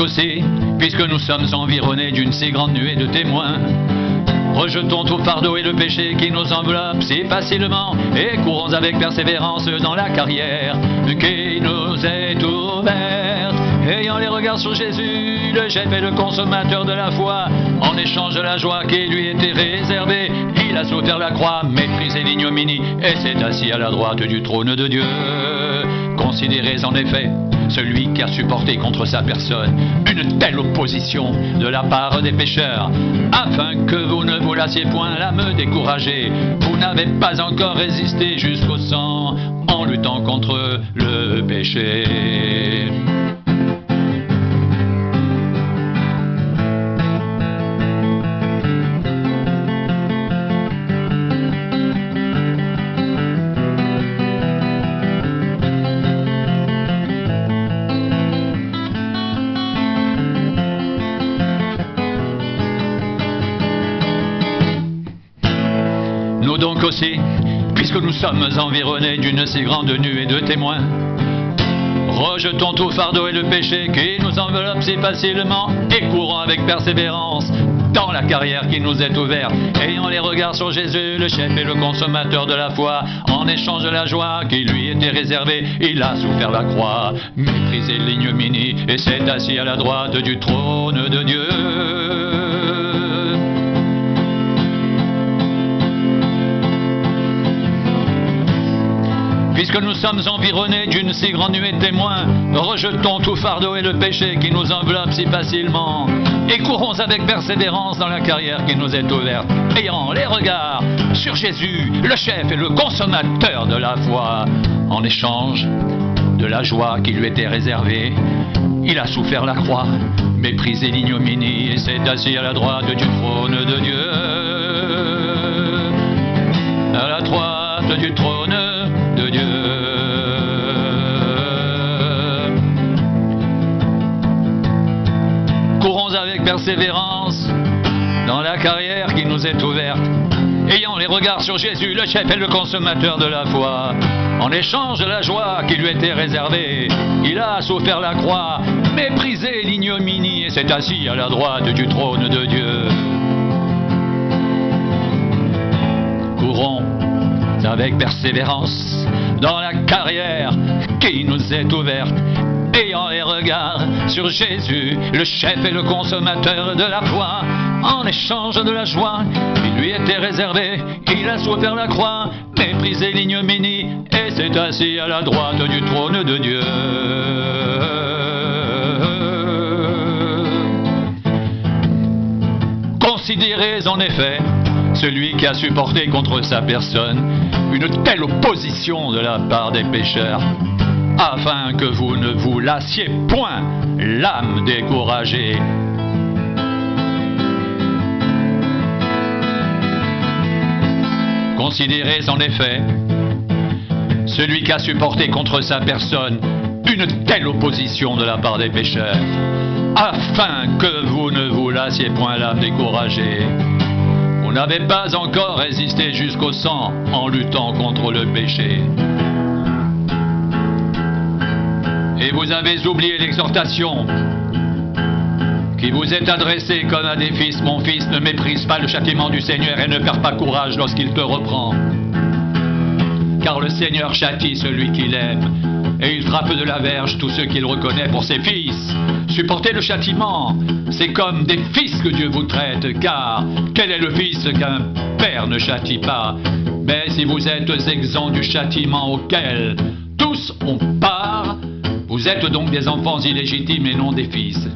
aussi, puisque nous sommes environnés d'une si grande nuée de témoins, rejetons tout fardeau et le péché qui nous enveloppe si facilement et courons avec persévérance dans la carrière qui nous est ouverte. Ayant les regards sur Jésus, le chef et le consommateur de la foi, en échange de la joie qui lui était réservée, il a souffert la croix, méprisé l'ignominie et s'est assis à la droite du trône de Dieu. Considérez en effet celui qui a supporté contre sa personne une telle opposition de la part des pécheurs, afin que vous ne vous lassiez point l'âme découragée. Vous n'avez pas encore résisté jusqu'au sang en luttant contre le péché. Nous donc aussi, puisque nous sommes environnés d'une si grande nuée de témoins, rejetons tout fardeau et le péché qui nous enveloppe si facilement et courons avec persévérance dans la carrière qui nous est ouverte, ayant les regards sur Jésus, le chef et le consommateur de la foi. En échange de la joie qui lui était réservée, il a souffert la croix, méprisé l'ignominie et s'est assis à la droite du trône de Dieu. Puisque nous sommes environnés d'une si grande nuée de témoins, rejetons tout fardeau et le péché qui nous enveloppe si facilement et courons avec persévérance dans la carrière qui nous est ouverte, ayant les regards sur Jésus, le chef et le consommateur de la foi. En échange de la joie qui lui était réservée, il a souffert la croix, méprisé l'ignominie et s'est assis à la droite du trône de Dieu. À la droite du trône de Dieu. Courons avec persévérance dans la carrière qui nous est ouverte, ayant les regards sur Jésus, le chef et le consommateur de la foi. En échange de la joie qui lui était réservée, il a souffert la croix, méprisé l'ignominie et s'est assis à la droite du trône de Dieu. Courons avec persévérance dans la carrière qui nous est ouverte, ayant les regards sur Jésus, le chef et le consommateur de la foi. En échange de la joie qui lui était réservée, il a souffert la croix, méprisé l'ignominie et s'est assis à la droite du trône de Dieu. Considérez en effet celui qui a supporté contre sa personne une telle opposition de la part des pécheurs, afin que vous ne vous lassiez point l'âme découragée. Considérez en effet celui qui a supporté contre sa personne une telle opposition de la part des pécheurs, afin que vous ne vous lassiez point l'âme découragée. Vous n'avez pas encore résisté jusqu'au sang en luttant contre le péché. Et vous avez oublié l'exhortation qui vous est adressée comme à des fils. Mon fils, ne méprise pas le châtiment du Seigneur et ne perds pas courage lorsqu'il te reprend. Car le Seigneur châtie celui qu'il aime, et il frappe de la verge tous ceux qu'il reconnaît pour ses fils. Supportez le châtiment, c'est comme des fils que Dieu vous traite, car quel est le fils qu'un père ne châtie pas? Mais si vous êtes exempts du châtiment auquel tous ont part, vous êtes donc des enfants illégitimes et non des fils.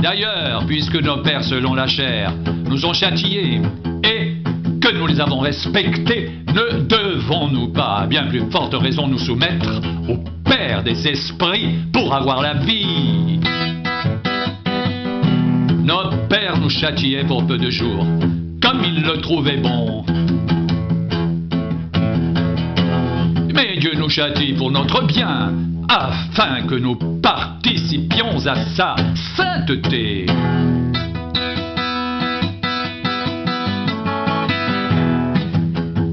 D'ailleurs, puisque nos pères selon la chair nous ont châtiés et que nous les avons respectés, ne devons-nous pas, à bien plus forte raison, nous soumettre au Père des esprits pour avoir la vie? Nos pères nous châtiaient pour peu de jours, comme ils le trouvaient bon. Mais Dieu nous châtie pour notre bien, afin que nous participions à sa sainteté.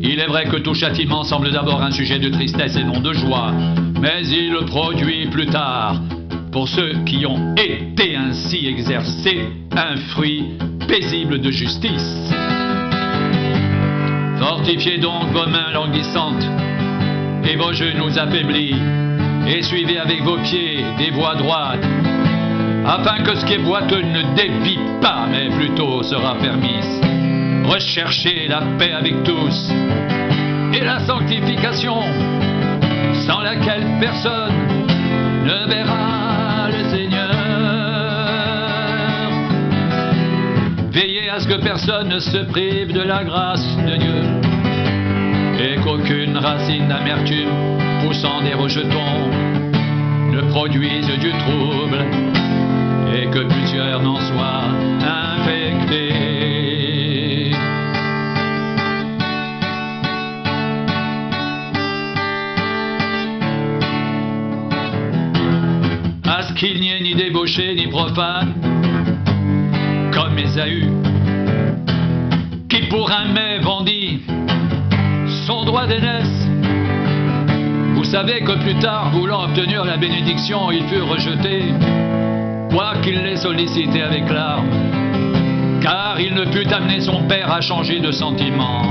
Il Il est vrai que tout châtiment semble d'abord un sujet de tristesse et non de joie, mais il produit plus tard, pour ceux qui ont été ainsi exercés, un fruit paisible de justice. Fortifiez donc vos mains languissantes et vos genoux affaiblis, et suivez avec vos pieds des voies droites, afin que ce qui est boiteux ne dévie pas, mais plutôt se raffermisse. Recherchez la paix avec tous et la sanctification, sans laquelle personne ne verra le Seigneur. Veillez à ce que personne ne se prive de la grâce de Dieu, et qu'aucune racine d'amertume poussant des rejetons ne produise du trouble, et que plusieurs n'en soient infectés. À ce qu'il n'y ait ni débauché ni profane, comme Ésaü, qui pour un mets vendit son droit d'aînesse. Vous savez que plus tard, voulant obtenir la bénédiction, il fut rejeté, quoiqu'il l'ait sollicité avec larmes, car il ne put amener son père à changer de sentiment.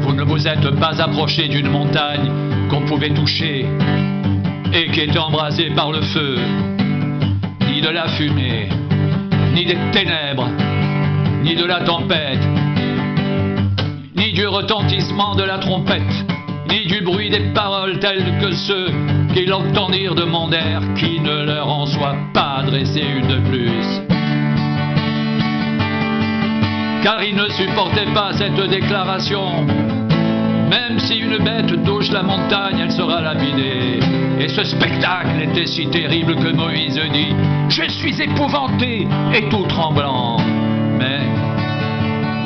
Vous ne vous êtes pas approché d'une montagne qu'on pouvait toucher et qui était embrasée par le feu, ni de la fumée, ni des ténèbres, ni de la tempête, ni du retentissement de la trompette, ni du bruit des paroles telles que ceux qui l'entendirent demander qui ne leur en soit pas adressé une de plus. Car ils ne supportaient pas cette déclaration. Même si une bête touche la montagne, elle sera lapidée. Et ce spectacle était si terrible que Moïse dit « Je suis épouvanté et tout tremblant ». Mais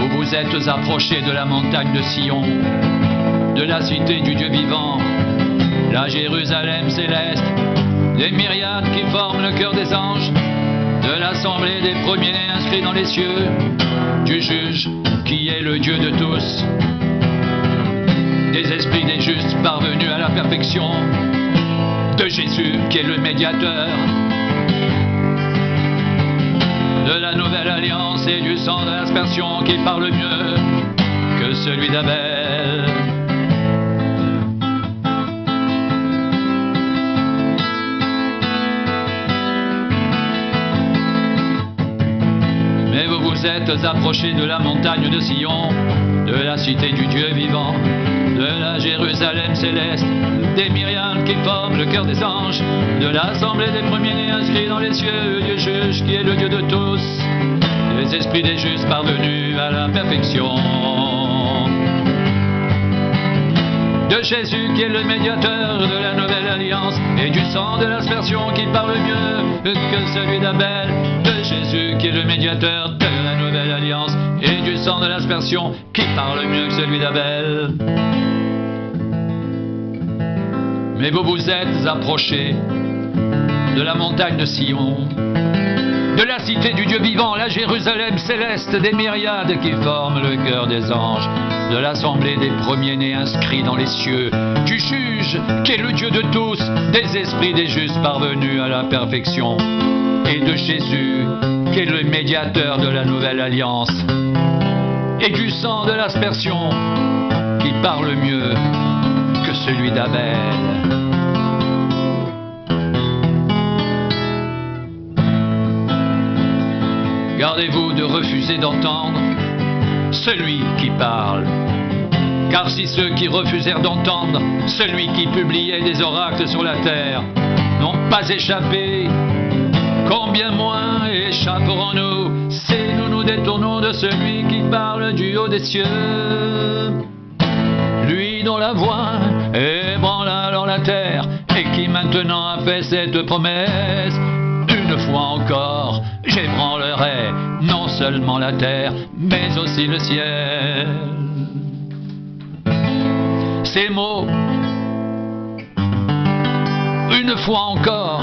vous vous êtes approchés de la montagne de Sion, de la cité du Dieu vivant, la Jérusalem céleste, des myriades qui forment le cœur des anges, de l'assemblée des premiers-nés inscrits dans les cieux, du juge qui est le Dieu de tous, des esprits des justes parvenus à la perfection, de Jésus qui est le médiateur de la nouvelle alliance et du sang de l'aspersion qui parle mieux que celui d'Abel. Mais vous vous êtes approchés de la montagne de Sion, de la cité du Dieu vivant, de la Jérusalem céleste, des myriades qui forment le cœur des anges, de l'assemblée des premiers-nés inscrits dans les cieux, Dieu juge qui est le Dieu de tous, les esprits des justes parvenus à la perfection, de Jésus qui est le médiateur de la nouvelle alliance, et du sang de l'aspersion qui parle mieux que celui d'Abel, de Jésus qui est le médiateur de la nouvelle alliance, et du sang de l'aspersion qui parle mieux que celui d'Abel. Mais vous vous êtes approchés de la montagne de Sion, de la cité du Dieu vivant, la Jérusalem céleste, des myriades qui forment le cœur des anges, de l'assemblée des premiers-nés inscrits dans les cieux, du juge qui est le Dieu de tous, des esprits des justes parvenus à la perfection, et de Jésus qui est le médiateur de la nouvelle alliance, et du sang de l'aspersion qui parle mieux que celui d'Abel. Gardez-vous de refuser d'entendre celui qui parle. Car si ceux qui refusèrent d'entendre celui qui publiait des oracles sur la terre n'ont pas échappé, combien moins échapperons-nous si nous nous détournons de celui qui parle du haut des cieux, lui dont la voix ébranla alors la terre et qui maintenant a fait cette promesse: une fois encore, j'ébranlerai non seulement la terre, mais aussi le ciel. Ces mots une fois encore,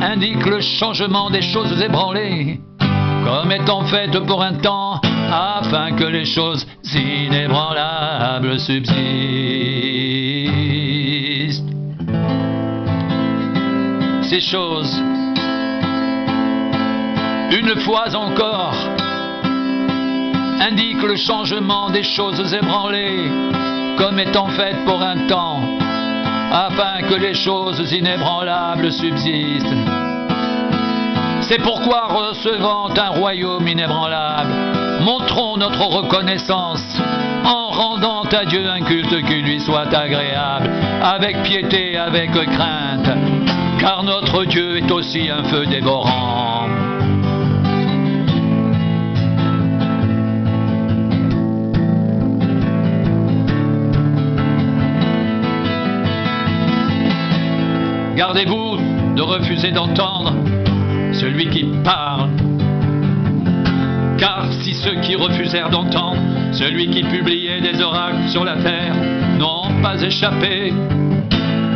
indique le changement des choses ébranlées, comme étant faites pour un temps, afin que les choses inébranlables subsistent. Ces choses, une fois encore, indiquent le changement des choses ébranlées, comme étant faites pour un temps, afin que les choses inébranlables subsistent. C'est pourquoi, recevant un royaume inébranlable, montrons notre reconnaissance en rendant à Dieu un culte qui lui soit agréable, avec piété, avec crainte, car notre Dieu est aussi un feu dévorant. Gardez-vous de refuser d'entendre celui qui parle, car si ceux qui refusèrent d'entendre celui qui publiait des oracles sur la terre n'ont pas échappé,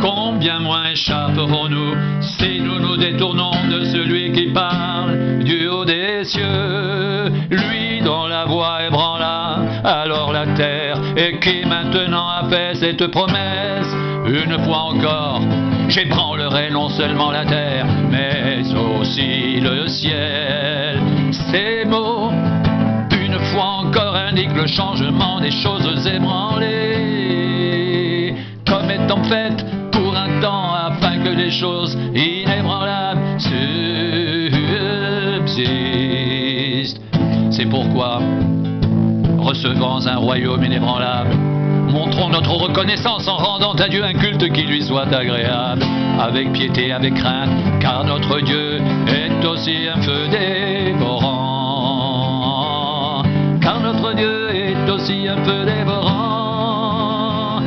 combien moins échapperons-nous si nous nous détournons de celui qui parle du haut des cieux, lui dont la voix ébranla alors la terre et qui maintenant a fait cette promesse: une fois encore, j'ébranlerai non seulement la terre, mais aussi le ciel. Ces mots, une fois encore, indiquent le changement des choses ébranlées, comme étant faites pour un temps, afin que les choses inébranlables subsistent. C'est pourquoi, recevant un royaume inébranlable, montrons notre reconnaissance en rendant à Dieu un culte qui lui soit agréable, avec piété, avec crainte, car notre Dieu est aussi un feu dévorant. Car notre Dieu est aussi un feu dévorant.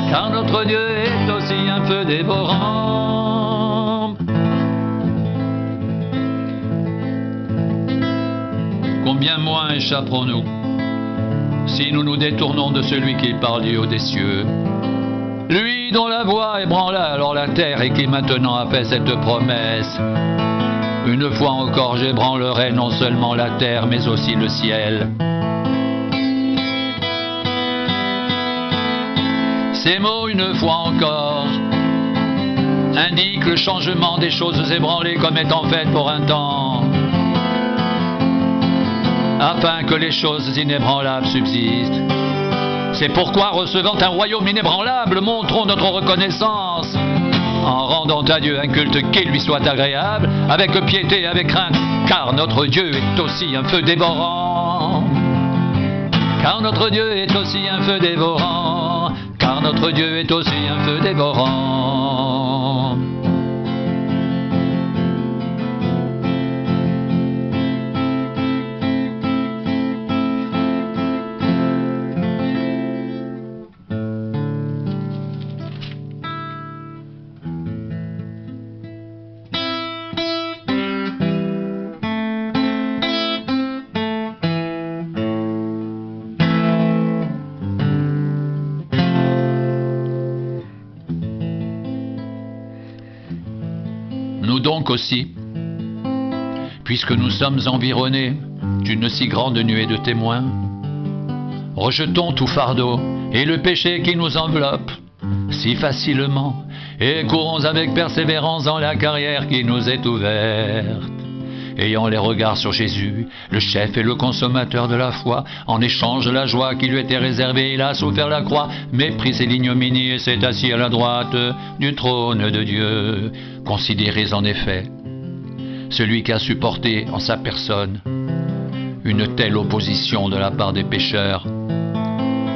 Car notre Dieu est aussi un feu dévorant. Combien moins échapperons-nous si nous nous détournons de celui qui parle du haut des cieux, lui dont la voix ébranla alors la terre et qui maintenant a fait cette promesse: une fois encore j'ébranlerai non seulement la terre mais aussi le ciel. Ces mots, une fois encore, indiquent le changement des choses ébranlées comme étant faites pour un temps, afin que les choses inébranlables subsistent. C'est pourquoi, recevant un royaume inébranlable, montrons notre reconnaissance en rendant à Dieu un culte qui lui soit agréable, avec piété, avec crainte, car notre Dieu est aussi un feu dévorant. Car notre Dieu est aussi un feu dévorant. Car notre Dieu est aussi un feu dévorant. Nous donc aussi, puisque nous sommes environnés d'une si grande nuée de témoins, rejetons tout fardeau et le péché qui nous enveloppe si facilement, et courons avec persévérance dans la carrière qui nous est ouverte, ayant les regards sur Jésus, le chef et le consommateur de la foi. En échange de la joie qui lui était réservée, il a souffert la croix, méprisé l'ignominie et s'est assis à la droite du trône de Dieu. Considérez en effet celui qui a supporté en sa personne une telle opposition de la part des pécheurs,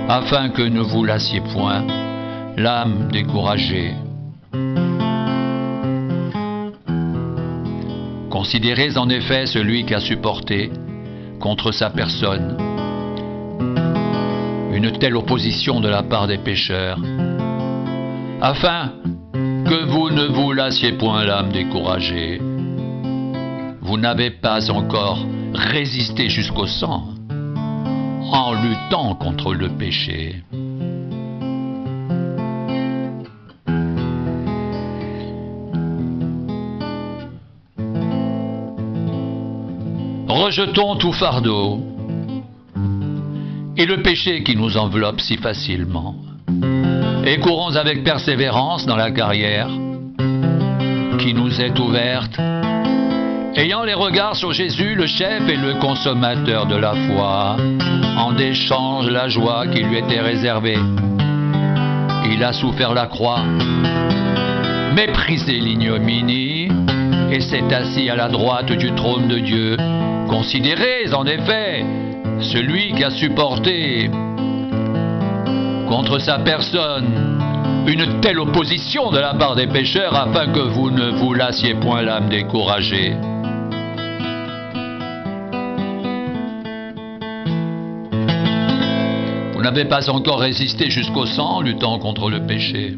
afin que ne vous lassiez point l'âme découragée. Considérez en effet celui qui a supporté contre sa personne une telle opposition de la part des pécheurs, afin que vous ne vous lassiez point l'âme découragée. Vous n'avez pas encore résisté jusqu'au sang en luttant contre le péché. Rejetons tout fardeau et le péché qui nous enveloppe si facilement, et courons avec persévérance dans la carrière qui nous est ouverte, ayant les regards sur Jésus, le chef et le consommateur de la foi. En échange la joie qui lui était réservée, il a souffert la croix, méprisé l'ignominie, et s'est assis à la droite du trône de Dieu. Considérez en effet celui qui a supporté contre sa personne une telle opposition de la part des pécheurs, afin que vous ne vous lassiez point l'âme découragée. Vous n'avez pas encore résisté jusqu'au sang, luttant contre le péché.